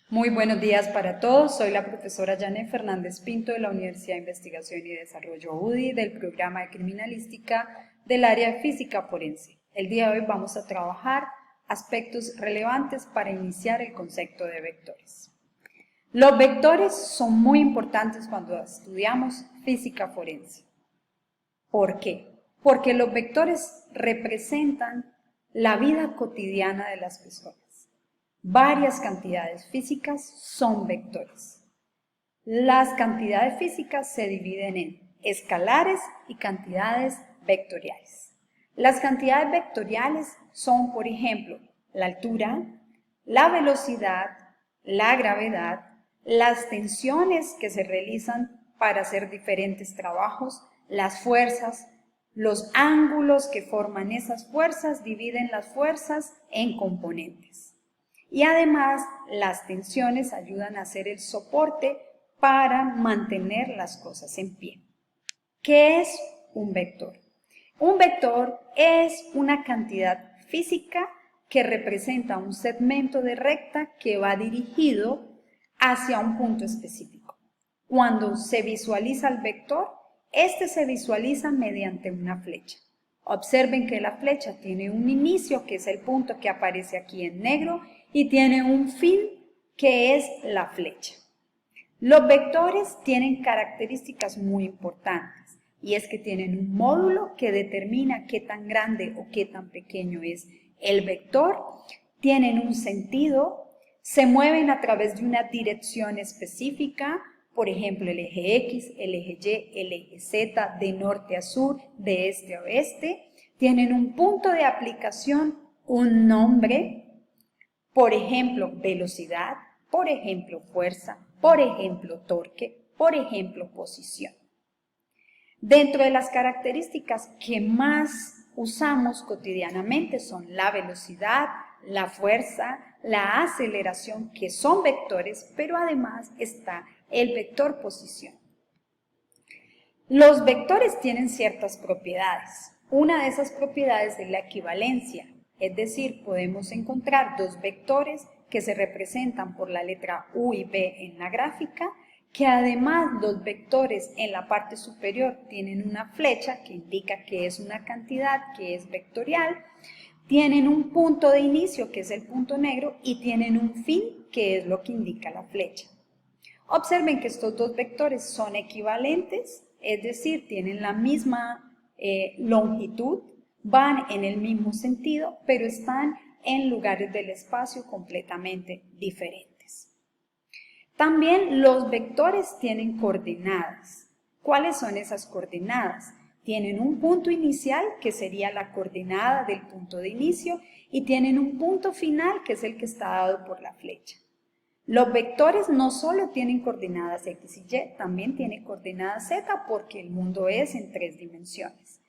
Muy buenos días para todos. Soy la profesora Janet Fernández Pinto de la Universidad de Investigación y Desarrollo UDI del programa de Criminalística del área de Física Forense. El día de hoy vamos a trabajar aspectos relevantes para iniciar el concepto de vectores. Los vectores son muy importantes cuando estudiamos física forense. ¿Por qué? Porque los vectores representan la vida cotidiana de las personas. Varias cantidades físicas son vectores. Las cantidades físicas se dividen en escalares y cantidades vectoriales. Las cantidades vectoriales son, por ejemplo, la altura, la velocidad, la gravedad, las tensiones que se realizan para hacer diferentes trabajos, las fuerzas, los ángulos que forman esas fuerzas dividen las fuerzas en componentes. Y además, las tensiones ayudan a hacer el soporte para mantener las cosas en pie. ¿Qué es un vector? Un vector es una cantidad física que representa un segmento de recta que va dirigido hacia un punto específico. Cuando se visualiza el vector, este se visualiza mediante una flecha. Observen que la flecha tiene un inicio, que es el punto que aparece aquí en negro, y tiene un fin, que es la flecha. Los vectores tienen características muy importantes, y es que tienen un módulo que determina qué tan grande o qué tan pequeño es el vector, tienen un sentido, se mueven a través de una dirección específica, por ejemplo, el eje X, el eje Y, el eje Z, de norte a sur, de este a oeste. Tienen un punto de aplicación, un nombre, por ejemplo, velocidad, por ejemplo, fuerza, por ejemplo, torque, por ejemplo, posición. Dentro de las características que más usamos cotidianamente son la velocidad, la fuerza, la aceleración, que son vectores, pero además está el vector posición. Los vectores tienen ciertas propiedades. Una de esas propiedades es la equivalencia, es decir, podemos encontrar dos vectores que se representan por la letra U y B en la gráfica, que además los vectores en la parte superior tienen una flecha que indica que es una cantidad que es vectorial, tienen un punto de inicio que es el punto negro y tienen un fin que es lo que indica la flecha. Observen que estos dos vectores son equivalentes, es decir, tienen la misma longitud, van en el mismo sentido, pero están en lugares del espacio completamente diferentes. También los vectores tienen coordenadas. ¿Cuáles son esas coordenadas? Tienen un punto inicial, que sería la coordenada del punto de inicio, y tienen un punto final, que es el que está dado por la flecha. Los vectores no solo tienen coordenadas X y Y, también tienen coordenadas Z porque el mundo es en 3 dimensiones.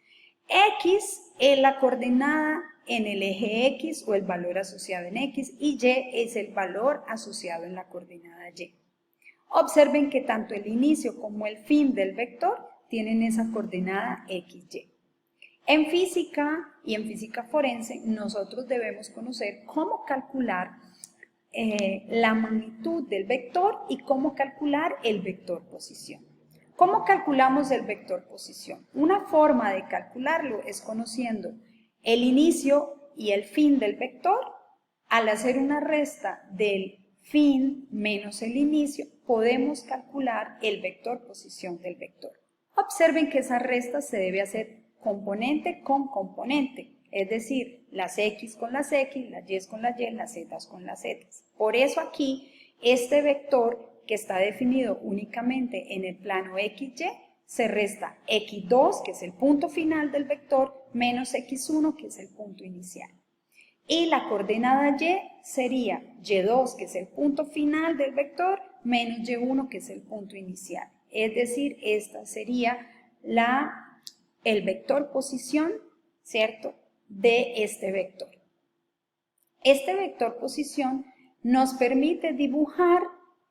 X es la coordenada en el eje X o el valor asociado en X y Y es el valor asociado en la coordenada Y. Observen que tanto el inicio como el fin del vector tienen esa coordenada XY. En física y en física forense nosotros debemos conocer cómo calcular la magnitud del vector y cómo calcular el vector posición. ¿Cómo calculamos el vector posición? Una forma de calcularlo es conociendo el inicio y el fin del vector. Al hacer una resta del fin menos el inicio, podemos calcular el vector posición del vector. Observen que esa resta se debe hacer componente con componente. Es decir, las X con las X, las Y con las Y, las Z con las Z. Por eso aquí, este vector que está definido únicamente en el plano XY, se resta X2, que es el punto final del vector, menos X1, que es el punto inicial. Y la coordenada Y sería Y2, que es el punto final del vector, menos Y1, que es el punto inicial. Es decir, esta sería el vector posición, ¿cierto?, de este vector. Este vector posición nos permite dibujar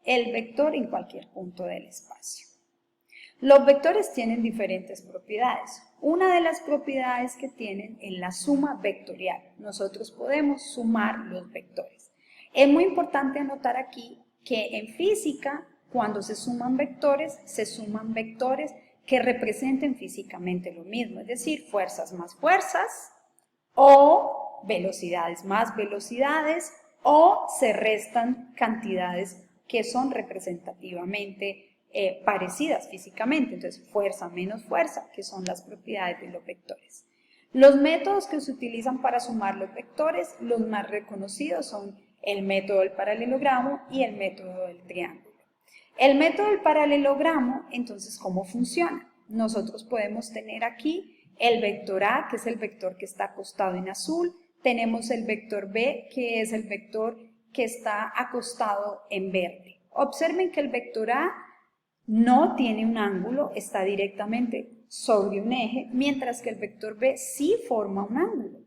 el vector en cualquier punto del espacio. Los vectores tienen diferentes propiedades. Una de las propiedades que tienen es la suma vectorial. Nosotros podemos sumar los vectores. Es muy importante anotar aquí que en física, cuando se suman vectores que representen físicamente lo mismo, es decir, fuerzas más fuerzas, o velocidades más velocidades, o se restan cantidades que son representativamente parecidas físicamente, entonces fuerza menos fuerza, que son las propiedades de los vectores. Los métodos que se utilizan para sumar los vectores, los más reconocidos son el método del paralelogramo y el método del triángulo. El método del paralelogramo, entonces, ¿cómo funciona? Nosotros podemos tener aquí el vector A, que es el vector que está acostado en azul, tenemos el vector B, que es el vector que está acostado en verde. Observen que el vector A no tiene un ángulo, está directamente sobre un eje, mientras que el vector B sí forma un ángulo.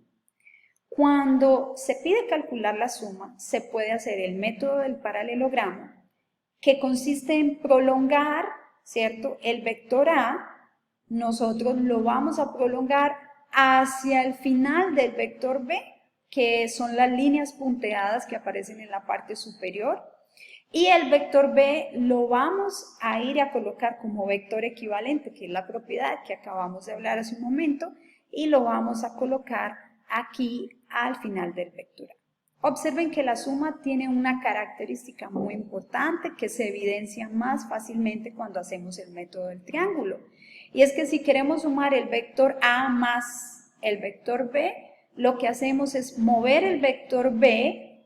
Cuando se pide calcular la suma, se puede hacer el método del paralelogramo, que consiste en prolongar, ¿cierto?, el vector A, nosotros lo vamos a prolongar hacia el final del vector B, que son las líneas punteadas que aparecen en la parte superior, y el vector B lo vamos a ir a colocar como vector equivalente, que es la propiedad que acabamos de hablar hace un momento, y lo vamos a colocar aquí al final del vector A. Observen que la suma tiene una característica muy importante que se evidencia más fácilmente cuando hacemos el método del triángulo. Y es que si queremos sumar el vector A más el vector B, lo que hacemos es mover el vector B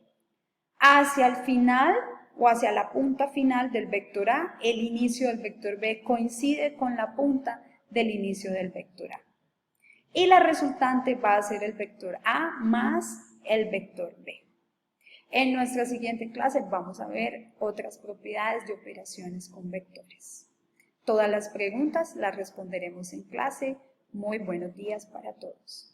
hacia el final o hacia la punta final del vector A. El inicio del vector B coincide con la punta del inicio del vector A. Y la resultante va a ser el vector A más el vector B. En nuestra siguiente clase vamos a ver otras propiedades de operaciones con vectores. Todas las preguntas las responderemos en clase. Muy buenos días para todos.